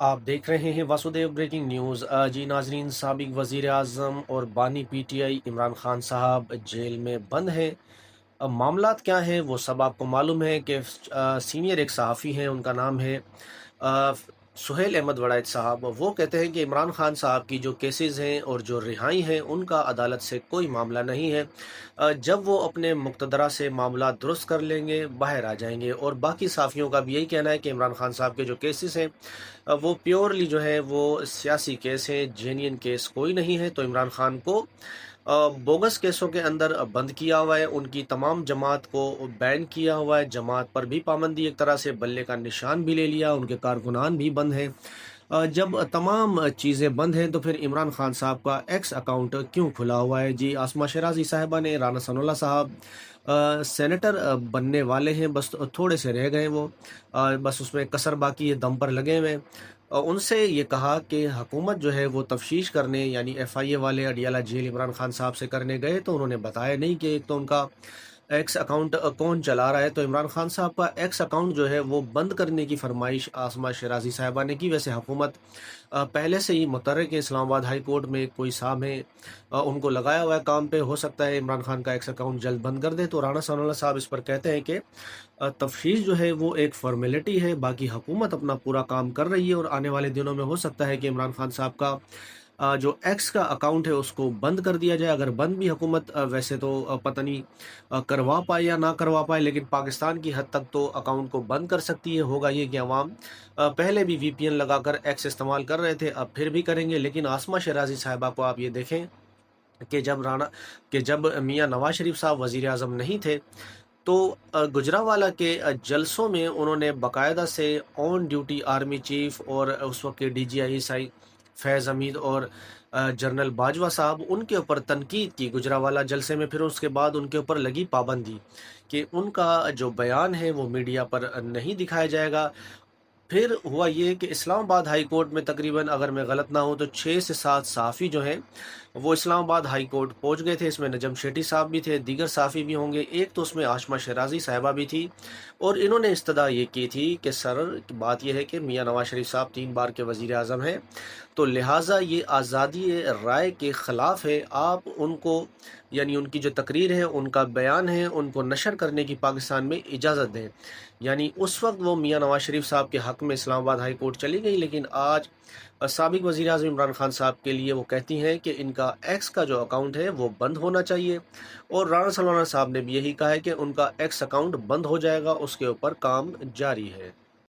आप देख रहे हैं वासुदेव ब्रेकिंग न्यूज़। जी नाजरीन, साबिक वज़ीर आज़म और बानी पीटीआई इमरान खान साहब जेल में बंद हैं। अब मामलात क्या हैं वो सब आपको मालूम है कि सीनियर एक सहाफ़ी हैं, उनका नाम है अ, सुहेल अहमद वड़ैच साहब। वो कहते हैं कि इमरान खान साहब की जो केसेस हैं और जो रिहाई हैं उनका अदालत से कोई मामला नहीं है। जब वो अपने मुक़तदरा से मामला दुरुस्त कर लेंगे बाहर आ जाएंगे। और बाकी साफ़ियों का भी यही कहना है कि इमरान खान साहब के जो केसेस हैं वो प्योरली जो है वो सियासी केस है, जेन्युइन केस कोई नहीं है। तो इमरान खान को बोगस केसों के अंदर बंद किया हुआ है, उनकी तमाम जमात को बैन किया हुआ है, जमात पर भी पाबंदी, एक तरह से बल्ले का निशान भी ले लिया, उनके कारकुनान भी बंद हैं। जब तमाम चीज़ें बंद हैं तो फिर इमरान खान साहब का एक्स अकाउंट क्यों खुला हुआ है? जी आसमा शराजी साहिबा ने, राना सनाउल्लाह साहब सेनेटर बनने वाले हैं, बस थोड़े से रह गए वो, बस उसमें कसर बाकी है, दम पर लगे हुए हैं। उनसे ये कहा कि हुकूमत जो है वो तफ्तीश करने, यानी एफआईए वाले अडियाला जेल इमरान खान साहब से करने गए तो उन्होंने बताया नहीं कि एक तो उनका एक्स अकाउंट कौन चला रहा है। तो इमरान खान साहब का एक्स अकाउंट जो है वो बंद करने की फरमाइश आसमा शराजी साहिबा ने की। वैसे हुकूमत पहले से ही मुतर्रिक है, इस्लामाबाद हाई कोर्ट में कोई साहब है, उनको लगाया हुआ है काम पे। हो सकता है इमरान खान का एक्स अकाउंट जल्द बंद कर दे। तो राना सनाउल्लाह साहब इस पर कहते हैं कि तफ्तीश जो है वो एक फॉर्मेलिटी है, बाकी हुकूमत अपना पूरा काम कर रही है और आने वाले दिनों में हो सकता है कि इमरान खान साहब का जो एक्स का अकाउंट है उसको बंद कर दिया जाए। अगर बंद भी हुकूमत वैसे तो पता नहीं करवा पाए या ना करवा पाए, लेकिन पाकिस्तान की हद तक तो अकाउंट को बंद कर सकती है। होगा ये कि अवाम पहले भी वीपीएन लगाकर एक्स इस्तेमाल कर रहे थे, अब फिर भी करेंगे। लेकिन आसमा शराजी साहिबा को आप ये देखें कि जब मियाँ नवाज शरीफ साहब वज़ीर आज़म नहीं थे तो गुजरांवाला के जलसों में उन्होंने बाकायदा से ऑन ड्यूटी आर्मी चीफ और उस वक्त के डीजीआई फैज़ हमीद और जनरल बाजवा साहब, उनके ऊपर तनकीद की गुजरांवाला जलसे में। फिर उसके बाद उनके ऊपर लगी पाबंदी कि उनका जो बयान है वो मीडिया पर नहीं दिखाया जाएगा। फिर हुआ ये कि इस्लामाबाद हाई कोर्ट में तकरीबन, अगर मैं गलत ना हूँ तो 6 से 7 सहाफ़ी जो हैं वो इस्लामाबाद हाई कोर्ट पहुँच गए थे। इसमें नजम शेट्टी साहब भी थे, दीगर सहाफ़ी भी होंगे, एक तो उसमें आशमा शराजी साहिबा भी थी। और इन्होंने इस्तदा ये की थी कि सर, बात यह है कि मियाँ नवाज शरीफ साहब 3 बार के वज़ीर आज़म हैं, तो लिहाजा ये आज़ादी राय के ख़िलाफ़ है। आप उनको, यानी उनकी जो तकरीर है, उनका बयान है, उनको नशर करने की पाकिस्तान में इजाज़त दें। यानी उस वक्त वो मियाँ नवाज शरीफ साहब के हक़ में इस्लामाबाद हाई कोर्ट चली गई, लेकिन आज साबिक़ वज़ीर आज़म इमरान खान साहब के लिए वो कहती हैं कि इनका एक्स का जो अकाउंट है वो बंद होना चाहिए। और राना सलमान साहब ने भी यही कहा है कि उनका एक्स अकाउंट बंद हो जाएगा, उसके ऊपर काम जारी है।